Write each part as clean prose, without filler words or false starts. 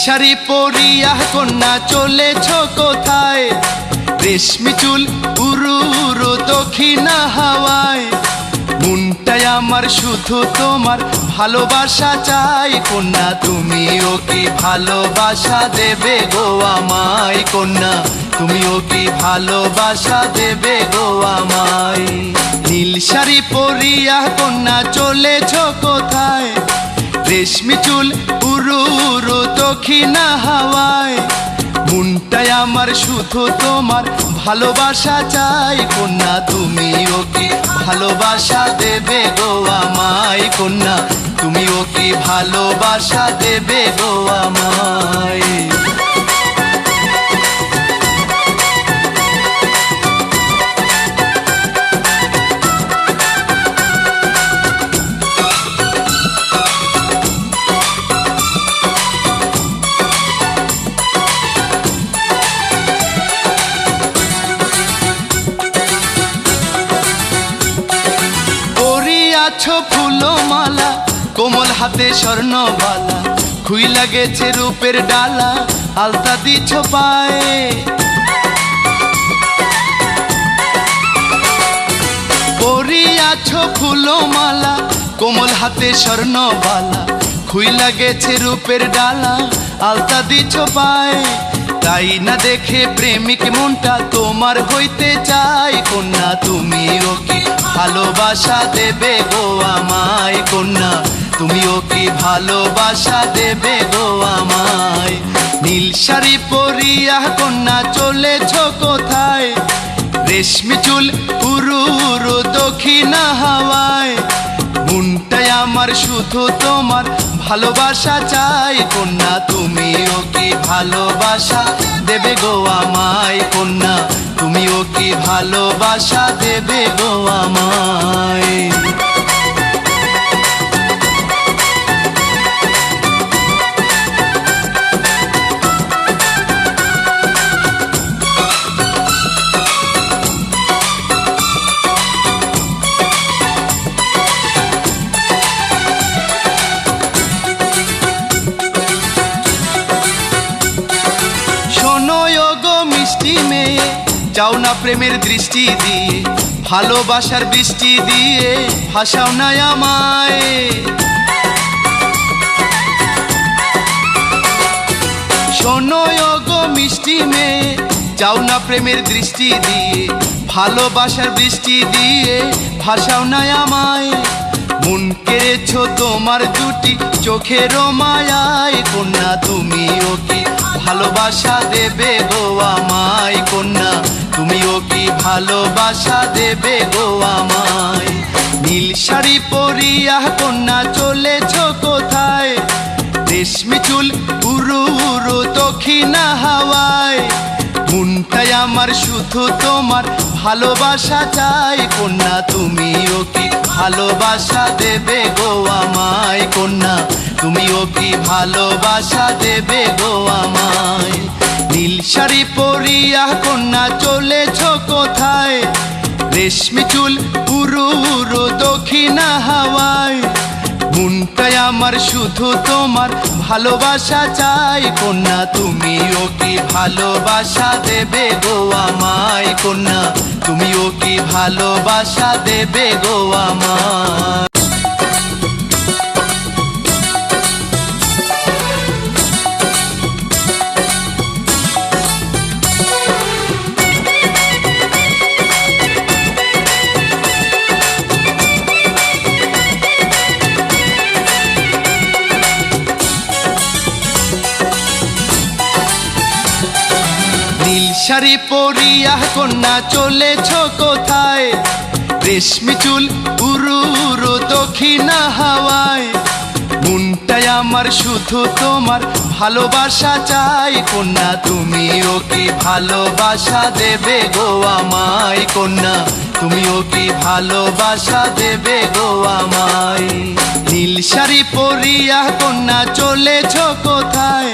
শাড়ি পরিয়া কন্যা চলেছ কোথায়? রেশমি চুল উড়ু উড়ু দক্ষিণা হাওয়ায়। মনটাই আমার শুধু তোমার ভালোবাসা চাই কন্যা, তুমিও কি ভালোবাসা দেবে গো আমায়? কন্যা তুমিও কি ভালোবাসা দেবে গো আমায়? নীল শাড়ি পরিয়া কন্যা চলেছ কোথায়? রেশমি চুল উড়ু উড়ু দক্ষিণা হাওয়ায়। মনটাই আমার শুধু তোমার ভালোবাসা চাই কন্যা, তুমিও কি ভালোবাসা দেবে গো আমায়? কন্যা তুমিও কি ভালোবাসা দেবে গো আমায়? আছো ফুলমালা, কোমল হাতে স্বর্ণবালা, খুই লাগেছে রূপের ডালা, আলতা দিছ পায়ে। পরিয়াছো ফুলমালা, কোমল হাতে স্বর্ণবালা, খুই লাগেছে রূপের ডালা, আলতা দিছ পায়ে। তাই না দেখে প্রেমিক মনটা তোমার হইতে চাই কন্যা, তুমিও কি ভালোবাসা দেবে গো আমায়? কন্যা তুমিও কি ভালোবাসা দেবে গো আমায়? নীল শাড়ি পরিয়া কন্যা চলেছ কোথায়? রেশমি চুল উড়ু উড়ু দক্ষিণা হাওয়ায়। মনটাই আমার শুধু তোমার ভালোবাসা চাই কন্যা, তুমিও কি ভালোবাসা দেবে গো আমায়? কন্যা তুমিও কি ভালোবাসা দেবে গো আমায়? মিষ্টি মেয়ে চাও না প্রেমের দৃষ্টি দিয়ে, ভালোবাসার বৃষ্টি দিয়ে ভাসাও না আমায়। শোনো গো মিষ্টি মেয়ে চাও না প্রেমের দৃষ্টি দিয়ে, ভালোবাসার বৃষ্টি দিয়ে ভাসাও না আমায়। মন কেড়েছো তোমার দুটি চোখের মায়ায় কন্যা, তুমিও কি ভালোবাসা দেবে গো আমায়? কন্যা তুমিও কি ভালোবাসা দেবে গো আমায়? নীল শাড়ি পরিয়া কন্যা চলেছ কোথায়? রেশমি চুল উড়ু উড়ু দক্ষিণা হাওয়ায়। মনটাই আমার শুধু তোমার ভালোবাসা চাই কন্যা, তুমিও কি ভালোবাসা দেবে গো আমায়? কন্যা তুমিও কি ভালোবাসা দেবে গো আমায়? নীল শাড়ি পরিয়া কন্যা চলেছ কোথায়? রেশমি চুল উড়ু উড়ু দক্ষিণা হাওয়ায়। মনটাই আমার শুধু তোমার ভালোবাসা চাই কন্যা, তুমিও কি ভালোবাসা দেবে গো আমায়? কন্যা তুমিও কি ভালোবাসা দেবে গো আমায়? নীল শাড়ি পরিয়া কন্যা চলেছ কোথায়? রেশমি চুল উড়ু উড়ু দক্ষিণা হাওয়ায়। মনটাই আমার শুধু তোমার ভালোবাসা চাই কন্যা, তুমিও কি ভালোবাসা দেবে গো আমায়? কন্যা তুমিও কি ভালোবাসা দেবে গো আমায়? নীল শাড়ি পরিয়া কন্যা চলেছ কোথায়?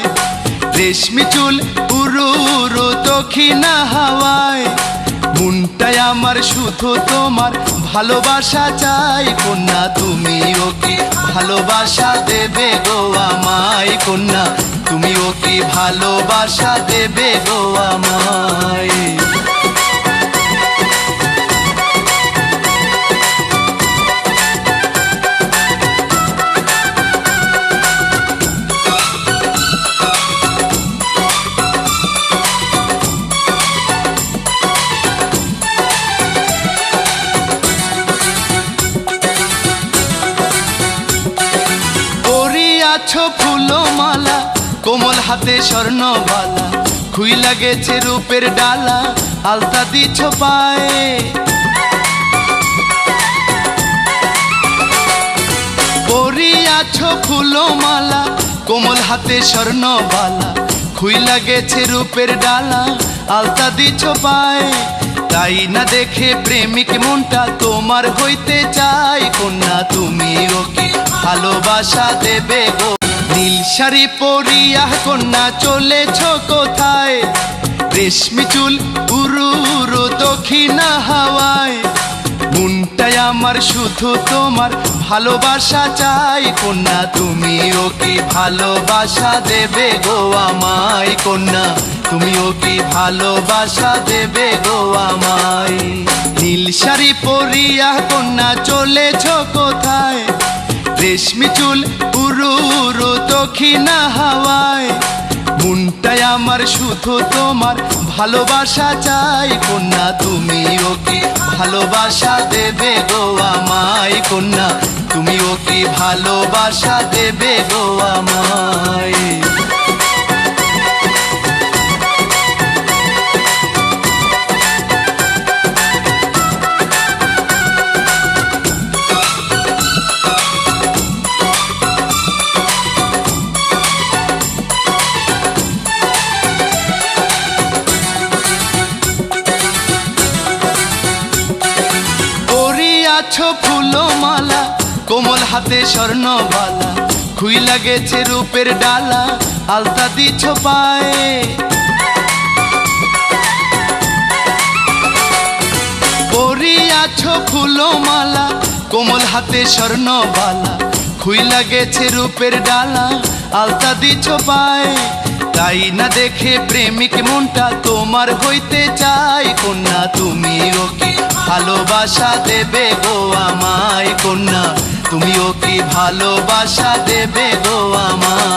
রেশমি চুল উড়ু উড়ু দক্ষিণা হাওয়ায়। মনটাই আমার শুধু তোমার ভালোবাসা চাই কন্যা, তুমিও কি ভালোবাসা দেবে গো আমায় কন্যা, তুমিও কি ভালোবাসা দেবে গো আমায়। আছো ফুলমালা কোমল হাতে স্বর্ণবালা, খুইলা গেছে রূপের ডালা আলতা দিছ পায়ে। পরি আছো ফুলমালা কোমল হাতে স্বর্ণবালা, খুইলা গেছে রূপের ডালা আলতা দিছ পায়ে। তাই না দেখে প্রেমিক মনটা তোমার হইতে চাই কন্যা, তুমিও কি ভালোবাসা দেবে গো। নীল শাড়ি পরিয়া কন্যা চলেছ কোথায়, রেশমি চুল উড়ু উড়ু দক্ষিণা হাওয়ায়। মনটাই আমার শুধু তোমার ভালোবাসা চাই কন্যা, তুমিও কি ভালোবাসা দেবে গো আমায় কন্যা, তুমিও কি ভালোবাসা দেবে গো আমায়। নীল শাড়ি পরিয়া কন্যা চলেছ কোথায়, রেশমি চুল উড়ু উড়ু দক্ষিণা হাওয়ায়। মনটাই আমার শুধু তোমার ভালোবাসা চাই কন্যা, তুমিও কি ভালোবাসা দেবে গো আমায় কন্যা, তুমিও কি ভালোবাসা দেবে গো আমায়। আছো ফুলমালা কোমল হাতে স্বর্ণবালা, খুইলা গেছে রূপের ডালা আলতা দিছ পায়ে। পরি আছো ফুলমালা কোমল হাতে স্বর্ণবালা, খুইলা গেছে রূপের ডালা আলতা দিছ পায়ে। তাই না দেখে প্রেমিক মনটা তোমার হইতে চাই কন্যা, তুমিও কি ভালোবাসা দেবে গো আমায় কন্যা, তুমিও কি ভালোবাসা দেবে গো আমায়।